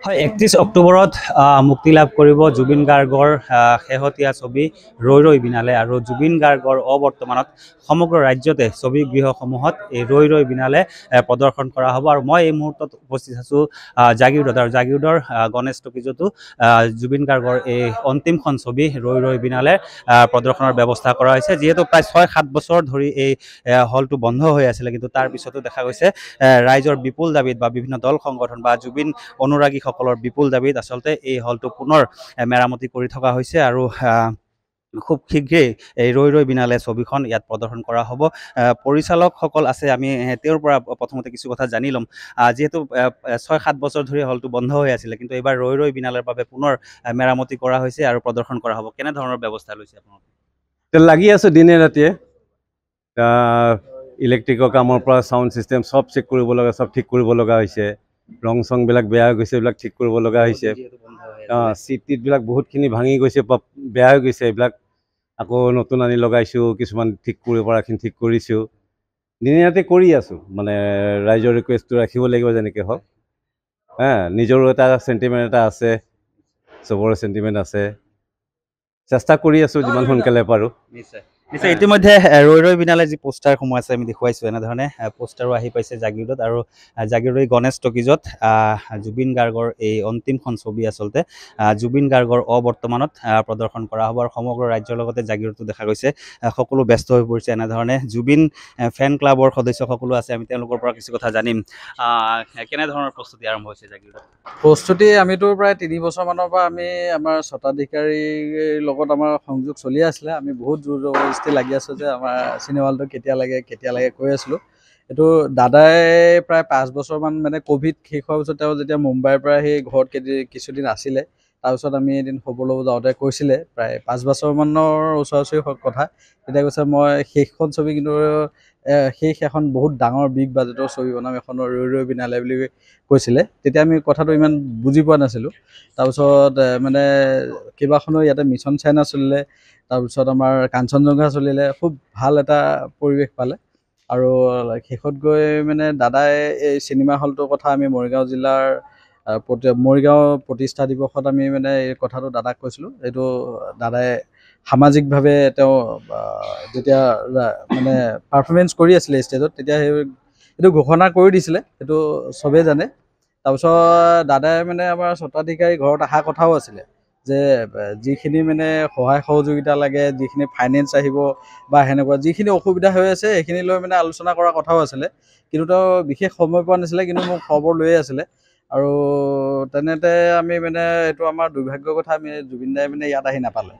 হয় ৩১ অক্টোবৰত মুক্তি লাভ কৰিব জুবিন গাৰ্গৰ শেহতীয়া ছবি ৰৈ ৰৈ বিনালে আৰু জুবিন গাৰ্গৰ অবৰ্তমানত সমগ্ৰ ৰাজ্যতে ছবি গৃহসমূহত এই ৰৈ ৰৈ বিনালে প্ৰদৰ্শন কৰা হ'ব আৰু মই এই মুহূৰ্তত উপস্থিত আছোঁ জাগিৰোডত আৰু জাগিৰোডৰ গণেশ টকিজতো জুবিন গাৰ্গৰ এই অন্তিমখন ছবি ৰৈ ৰৈ বিনালে প্ৰদৰ্শনৰ ব্যৱস্থা কৰা হৈছে যিহেতু প্ৰায় ৬-৭ বছৰ ধৰি এই হলটো বন্ধ হৈ আছিলে কিন্তু তাৰ পিছতো দেখা গৈছে ৰাইজৰ বিপুল দাবীত বা বিভিন্ন দল সংগঠন বা জুবিন অনুৰাগীসকলৰ বিপুল দাবীত আচলতে এই হলটো পুনৰ মেৰামতি কৰি থকা হৈছে আৰু খুব শীঘ্ৰেই এই ৰৈ ৰৈ বিনালে ছবিখন ইয়াত প্ৰদৰ্শন কৰা হ'ব পৰিচালকসকল আছে আমি তেওঁৰ পৰা প্ৰথমতে কিছু কথা জানি ল'ম যিহেতু ৬-৭ বছৰ ধৰি হলটো বন্ধ হৈ আছিলে কিন্তু এইবাৰ ৰৈ ৰৈ বিনালৰ বাবে পুনৰ মেৰামতি কৰা হৈছে আৰু প্ৰদৰ্শন কৰা হ'ব কেনেধৰণৰ ব্যৱস্থা লৈছে আপোনালোকে লাগি আছোঁ দিনে ৰাতিয়ে ইলেক্ট্ৰিকৰ কামৰ পৰা সাউণ্ড সিস্টেম সব চেক কৰিব লগা সব ঠিক কৰিব লগা হৈছে ৰং চংবিলাক বেয়া হৈ গৈছে এইবিলাক ঠিক কৰিব লগা হৈছে চিট টিটবিলাক বহুতখিনি ভাঙি গৈছে বেয়া হৈ গৈছে এইবিলাক আকৌ নতুন আনি লগাইছোঁ কিছুমান ঠিক কৰিব পৰাখিনি ঠিক কৰিছোঁ দিনে ৰাতি কৰি আছোঁ মানে ৰাইজৰ ৰিকুৱেষ্টটো ৰাখিব লাগিব যেনেকৈ হওক নিজৰো এটা চেণ্টিমেণ্ট এটা আছে চবৰে চেণ্টিমেণ্ট আছে চেষ্টা কৰি আছোঁ যিমান সোনকালে পাৰোঁ নিশ্চয় নিশ্চয় ইতিমধ্যে ৰৈ ৰৈ বিনালে যি পোষ্টাৰসমূহ আছে আমি দেখুৱাইছোঁ এনেধৰণে পোষ্টাৰো আহি পাইছে জাগিৰোডত আৰু জাগিৰোড গণেশ টকিজত জুবিন গাৰ্গৰ এই অন্তিমখন ছবি আচলতে জুবিন গাৰ্গৰ অবৰ্তমানত প্ৰদৰ্শন কৰা হ'ব আৰু সমগ্ৰ ৰাজ্যৰ লগতে জাগিৰোডতো দেখা গৈছে সকলো ব্যস্ত হৈ পৰিছে এনেধৰণে জুবিন ফেন ক্লাবৰ সদস্য সকলো আছে আমি তেওঁলোকৰ পৰা কিছু কথা জানিম কেনেধৰণৰ প্ৰস্তুতি আৰম্ভ হৈছে জাগিৰোডত প্ৰস্তুতি আমিতো প্ৰায় ৩ বছৰমানৰ পৰা আমি আমাৰ স্বত্বাধিকাৰীৰ লগত আমাৰ সংযোগ চলি আছিলে আমি বহুত জোৰ জবৰদস্তি লাগি আছোঁ যে আমাৰ চিনেমা হলটো কেতিয়া লাগে কৈ আছিলোঁ এইটো দাদাই প্ৰায় 5 বছৰমান মানে ক'ভিড শেষ হোৱাৰ পিছত তেওঁ যেতিয়া মুম্বাইৰ পৰা সেই ঘৰত কিছুদিন আছিলে তাৰপিছত আমি এদিন খবৰ ল'ব যাওঁতে কৈছিলে প্ৰায় 5 বছৰমানৰ ওচৰা-ওচৰি কথা তেতিয়া কৈছে মই শেষখন ছবি কিন্তু শেষ এখন বহুত ডাঙৰ বিগ বাজেটৰ ছবি বনাম এখন ৰৈ ৰৈ বিনালে বুলি কৈছিলে তেতিয়া আমি কথাটো ইমান বুজি পোৱা নাছিলোঁ তাৰপিছত মানে কেইবাখনো ইয়াতে মিছন চাইনা চলিলে তাৰপিছত আমাৰ কাঞ্চনজংঘা চলিলে খুব ভাল এটা পৰিৱেশ পালে আৰু শেষত গৈ মানে দাদাই এই চিনেমা হলটোৰ কথা আমি মৰিগাঁও জিলাৰ মৰিগাঁও প্ৰতিষ্ঠা দিৱসত আমি মানে এই কথাটো দাদাক কৈছিলোঁ এইটো দাদাই সামাজিকভাৱে তেওঁ যেতিয়া মানে পাৰফৰ্মেঞ্চ কৰি আছিলে ষ্টেজত তেতিয়া এইটো ঘোষণা কৰি দিছিলে সেইটো চবেই জানে তাৰপিছত দাদাই মানে আমাৰ স্বত্বাধিকাৰী ঘৰত অহা কথাও আছিলে যে যিখিনি মানে সহায় সহযোগিতা লাগে যিখিনি ফাইনেন্স আহিব বা সেনেকুৱা যিখিনি অসুবিধা হৈ আছে সেইখিনি লৈ মানে আলোচনা কৰাৰ কথাও আছিলে কিন্তু তেওঁ বিশেষ সময় পোৱা নাছিলে কিন্তু মোক খবৰ লৈয়ে আছিলে আৰু তেনেতে আমি মানে এইটো আমাৰ দুৰ্ভাগ্যৰ কথা আমি জুবিন দাই মানে ইয়াত আহি নাপালে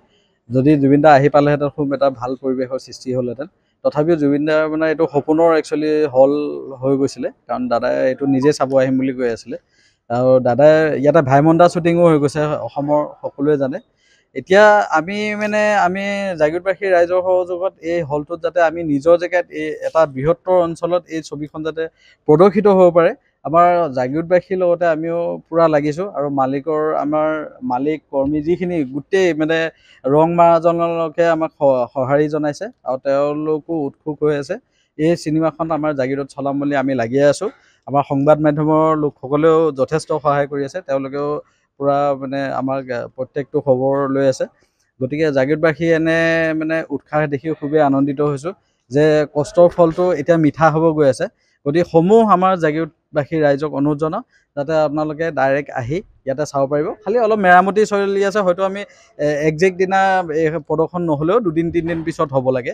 যদি জুবিন দা আহি পালেহেঁতেন খুব এটা ভাল পৰিৱেশৰ সৃষ্টি হ'লহেঁতেন তথাপিও জুবিন দাৰ মানে এইটো সপোনৰ একচুৱেলি হল হৈ গৈছিলে কাৰণ দাদাই এইটো নিজে চাব আহিম বুলি কৈ আছিলে আৰু দাদাই ইয়াতে ভাইমন্দা শ্বুটিঙো হৈ গৈছে অসমৰ সকলোৱে জানে এতিয়া আমি জাগিৰোডবাসী ৰাইজৰ সহযোগত এই হলটোত যাতে আমি নিজৰ জেগাত এই এটা বৃহত্তৰ অঞ্চলত এই ছবিখন যাতে প্ৰদৰ্শিত হ'ব পাৰে আমাৰ জাগিৰোডবাসীৰ লগতে আমিও পূৰা লাগিছোঁ আৰু আমাৰ মালিক কৰ্মী যিখিনি গোটেই মানে ৰং মাৰাজনলৈকে আমাক সঁহাৰি জনাইছে আৰু তেওঁলোকো উৎসুক হৈ আছে এই চিনেমাখন আমাৰ জাগিৰোডত চলাম বুলি আমি লাগিয়ে আছোঁ আমাৰ সংবাদ মাধ্যমৰ লোকসকলেও যথেষ্ট সহায় কৰি আছে তেওঁলোকেও পূৰা মানে আমাক প্ৰত্যেকটো খবৰ লৈ আছে গতিকে জাগিৰোডবাসী এনে মানে উৎসাহ দেখি খুবেই আনন্দিত হৈছোঁ যে কষ্টৰ ফলটো এতিয়া মিঠা হ'ব গৈ আছে গতিকে আমাৰ জাগিৰোডবাসী ৰাইজক অনুৰোধ জনাওঁ যাতে আপোনালোকে ডাইৰেক্ট আহি ইয়াতে চাব পাৰিব খালি অলপ মেৰামতি চলি আছে হয়তো আমি একজেক্ট দিনা এই প্ৰদৰ্শন নহ'লেও 2-3 দিন পিছত হ'ব লাগে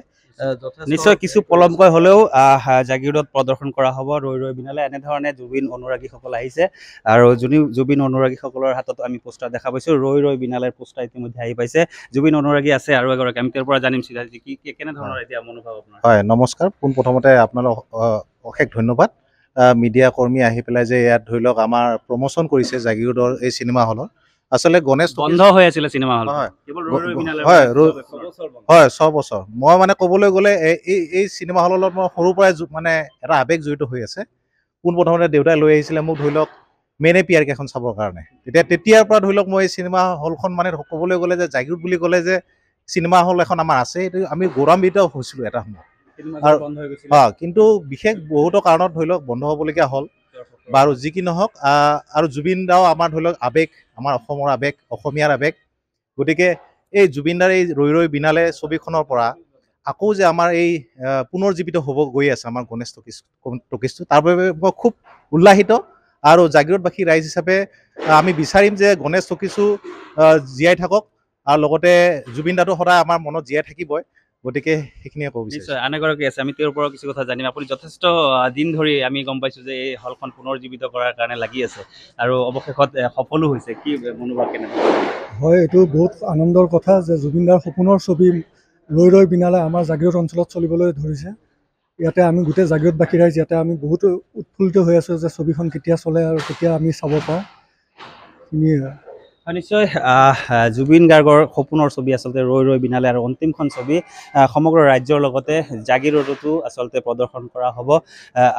নিশ্চয় কিছু পলমকৈ হ'লেও জাগিৰোডত প্ৰদৰ্শন কৰা হ'ব ৰৈ ৰৈ বিনালে এনেধৰণে জুবিন অনুৰাগীসকল আহিছে আৰু জুবিন অনুৰাগীসকলৰ হাতত আমি পোষ্টাৰ দেখা পাইছোঁ ৰৈ ৰৈ বিনালেৰ পোষ্টাৰ ইতিমধ্যে আহি পাইছে জুবিন অনুৰাগী আছে আৰু এগৰাকী আমি তেওঁৰ পৰা জানিম চিধাজি কেনেধৰণৰ এতিয়া মনোভাৱ আপোনাৰ হয় নমস্কাৰ পোনপ্ৰথমতে আপোনালোক অশেষ ধন্যবাদ মিডিয়া কৰ্মী আহি পেলাই যে ইয়াত ধৰি লওক আমাৰ প্ৰমোশ্যন কৰিছে জাগিৰোডৰ এই চিনেমা হলৰ আচলতে গণেশ বন্ধ হৈ আছিলে চিনেমা হল হয় 6 বছৰ মই মানে ক'বলৈ গ'লে এই চিনেমা হলৰ লগত মই সৰুৰ পৰাই মানে এটা আৱেগ জড়িত হৈ আছে পোনপ্ৰথমতে দেউতাই লৈ আহিছিলে মোক ধৰি লওক মেনে পিয়াৰ কেইখন চাবৰ কাৰণে তেতিয়াৰ পৰা ধৰি লওক মই এই চিনেমা হলখন মানে ক'বলৈ গ'লে যে জাগিৰোড বুলি ক'লে যে চিনেমা হল এখন আমাৰ আছে এইটো আমি গৌৰৱান্বিত হৈছিলোঁ এটা সময়ত কিন্তু বিশেষ বহুতো কাৰণত ধৰি লওক বন্ধ হ'বলগীয়া হ'ল বাৰু যি কি নহওক আৰু জুবিন দাও আমাৰ ধৰি লওক আৱেগ, আমাৰ অসমৰ আৱেগ, অসমীয়াৰ আৱেগ। গতিকে এই জুবিন দাৰ এই ৰৈ ৰৈ বিনালে ছবিখনৰ পৰা আকৌ যে আমাৰ এই পুনৰ জীৱিত হ'ব গৈ আছে আমাৰ গণেশ টকিজটো, তাৰ বাবে মই খুব উল্লাসিত। আৰু জাগিৰোডবাসী ৰাইজ হিচাপে আমি বিচাৰিম যে গণেশ টকিজো জীয়াই থাকক আৰু লগতে জুবিন দাটো সদায় আমাৰ মনত জীয়াই থাকিবই। গতিকে সেইখিনিয়ে ক'ব বিচাৰিছোঁ। নিশ্চয় আন এগৰাকী আছে, আমি তেওঁৰ পৰা কিছু কথা জানিম। আপুনি যথেষ্ট দিন ধৰি আমি গম পাইছোঁ যে এই হলখন পুনৰ জীৱিত কৰাৰ কাৰণে লাগি আছে আৰু অৱশেষত সফলো হৈছে। কি মনোভাৱ কেনেকুৱা? হয়, এইটো বহুত আনন্দৰ কথা যে জুবিনদাৰ সপোনৰ ছবি ৰৈ ৰৈ বিনালে আমাৰ জাগিৰোড অঞ্চলত চলিবলৈ ধৰিছে। ইয়াতে আমি গোটেই জাগিৰোডবাসী ৰাইজ ইয়াতে আমি বহুত উৎফুল্লিত হৈ আছোঁ যে ছবিখন কেতিয়া চলে আৰু কেতিয়া আমি চাব পাওঁ। নিশ্চয় জুবিন গাৰ্গৰ সপোনৰ ছবি আচলতে ৰৈ ৰৈ বিনালে আৰু অন্তিমখন ছবি সমগ্ৰ ৰাজ্যৰ লগতে জাগিৰোডতো আচলতে প্ৰদৰ্শন কৰা হ'ব।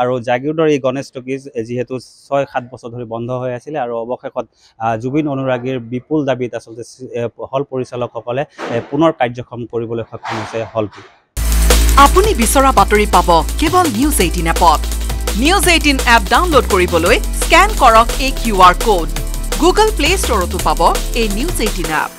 আৰু জাগিৰোডৰ এই গণেশ টকিজ যিহেতু 6-7 বছৰ ধৰি বন্ধ হৈ আছিলে আৰু অৱশেষত জুবিন অনুৰাগীৰ বিপুল দাবীত আচলতে হল পৰিচালকসকলে পুনৰ কাৰ্যক্ষম কৰিবলৈ সক্ষম হৈছে হলটো। আপুনি বিচৰা বাতৰি পাব কেৱল নিউজ 18 এপত। নিউজ 18 এপ ডাউনলোড কৰিবলৈ স্কেন কৰক এই QR কোড। গুগল প্লে ষ্টৰতো পাব এই নিউজ 18 এপ।